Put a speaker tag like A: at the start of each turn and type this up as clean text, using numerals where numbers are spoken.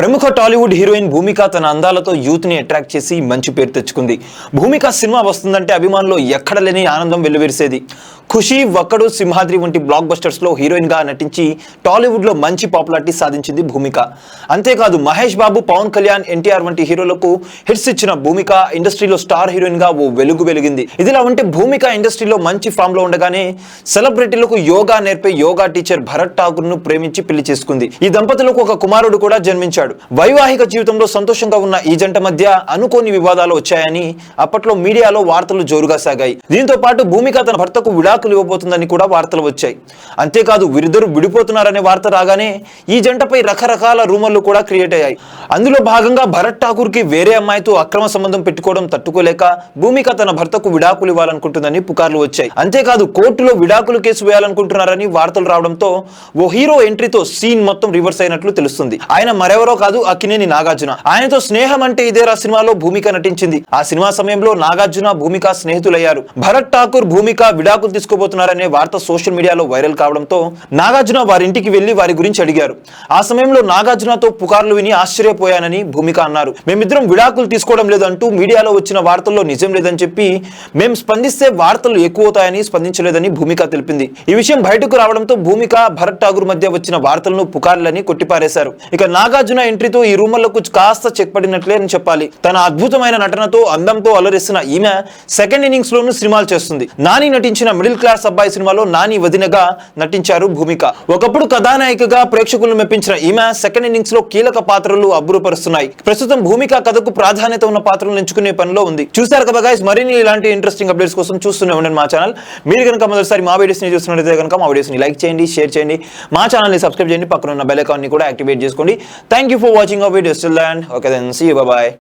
A: ప్రముఖ టాలీవుడ్ హీరోయిన్ భూమిక తన అందాలతో యూత్ ని అట్రాక్ట్ చేసి మంచి పేరు తెచ్చుకుంది. భూమిక సినిమా వస్తుందంటే అభిమానులు ఎక్కడ లేని ఆనందం వెల్లువిరిసేది. ఖుషి, వక్కడు, సింహాద్రి వంటి బ్లాక్ బస్టర్స్ లో హీరోయిన్ గా నటించి టాలీవుడ్ లో మంచి పాపులారిటీ సాధించింది భూమిక. అంతేకాదు మహేష్ బాబు, పవన్ కళ్యాణ్, ఎన్టీఆర్ వంటి హీరోలకు హిట్స్ ఇచ్చిన భూమిక ఇండస్ట్రీలో స్టార్ హీరోయిన్ గా ఓ వెలుగు వెలిగింది. ఇదిలా ఉంటే భూమిక ఇండస్ట్రీలో మంచి ఫామ్ లో ఉండగానే సెలబ్రిటీలకు యోగా నేర్పే యోగా టీచర్ భరత్ ఠాకూర్ ను ప్రేమించి పెళ్లి చేసుకుంది. ఈ దంపతులకు ఒక కుమారుడు కూడా జన్మించాడు. వైవాహిక జీవితంలో సంతోషంగా ఉన్న ఈ జంట మధ్య అనుకోని వివాదాలు వచ్చాయని అప్పట్లో మీడియాలో వార్తలు జోరుగా సాగాయి. దీంతో పాటు భూమిక తన భర్తకు విడాకులు ఇవ్వబోతుందని కూడా వార్తలు వచ్చాయి. అంతేకాదు వీరిద్దరు విడిపోతున్నారనే వార్త రాగానే ఈ జంటపై రకరకాల రూమర్లు కూడా క్రియేట్ అయ్యాయి. అందులో భాగంగా భరత్ ఠాకూర్ కి వేరే అమ్మాయితో అక్రమ సంబంధం పెట్టుకోవడం తట్టుకోలేక భూమిక తన భర్తకు విడాకులు ఇవ్వాలనుకుంటుందని పుకార్లు వచ్చాయి. అంతేకాదు కోర్టులో విడాకులు కేసు వేయాలనుకుంటున్నారని వార్తలు రావడంతో ఓ హీరో ఎంట్రీతో సీన్ మొత్తం రివర్స్ అయినట్లు తెలుస్తుంది. ఆయన మరెవరో కాదు, అక్కినేని నాగార్జున. ఆయనతో స్నేహం అంటే ఇదేరా సినిమాలో భూమిక నటించింది. ఆ సినిమా సమయంలో నాగార్జున, భూమిక స్నేహితులయ్యారు. భరత్ ఠాకూర్, భూమిక విడాకులు తీసుకోబోతున్నారనే వార్త సోషల్ మీడియాలో వైరల్ కావడంతో నాగార్జున వారింటికి వెళ్లి వారి గురించి అడిగారు. ఆ సమయంలో నాగార్జునతో పుకార్లు విని ఆశ్చర్యపోయానని భూమిక అన్నారు. మేమిద్దరం విడాకులు తీసుకోవడం లేదంటూ మీడియాలో వచ్చిన వార్తల్లో నిజం లేదని చెప్పి మేం స్పందిస్తే వార్తలు ఎక్కువ అవుతాయని స్పందించలేదని భూమిక తెలిపింది. ఈ విషయం బయటకు రావడంతో భూమిక, భరత్ ఠాకూర్ మధ్య వచ్చిన వార్తలను పుకార్లని కొట్టిపారేశారు. ఇక నాగార్జున ఎంట్రీతో ఈ రూమర్లకు కాస్త చెక్ పడినట్లే అని చెప్పాలి. తన అద్భుతమైన నటనతో, అందంతో అలరిస్తున్న ఈమె సెకండ్ ఇన్నింగ్స్ లోనూ సినిమాలు చేస్తుంది. నాని నటించిన మిడిల్ క్లాస్ అబ్బాయి సినిమాలో నాని వదినగా నటించారు భూమిక. ఒకప్పుడు కథానాయికగా ప్రేక్షకులను మెప్పించిన ఈమె సెకండ్ ఇన్నింగ్స్ లో కీలక పాత్రలు అబ్బురపరుస్తున్నాయి. ప్రస్తుతం భూమిక కథకు ప్రాధాన్యత ఉన్న పాత్రలను ఎంచుకునే పనిలో ఉంది. చూసారు కదా గైస్, మరిన్ని ఇలాంటి ఇంట్రెస్టింగ్ అప్డేట్స్ కోసం చూస్తూనే ఉండండి మా ఛానల్. మీరు కనుక మొదటిసారి మా వీడియోస్ ని చూస్తున్నట్లయితే కనుక మా వీడియోస్ ని లైక్ చేయండి, షేర్ చేయండి, మా ఛానల్ ని సబ్స్క్రైబ్ చేయండి, పక్కన ఉన్న బెల్ ఐకాన్ ని కూడా యాక్టివేట్ చేసుకోండి. Thank you for watching our videos. Till then, okay then, see you, bye bye.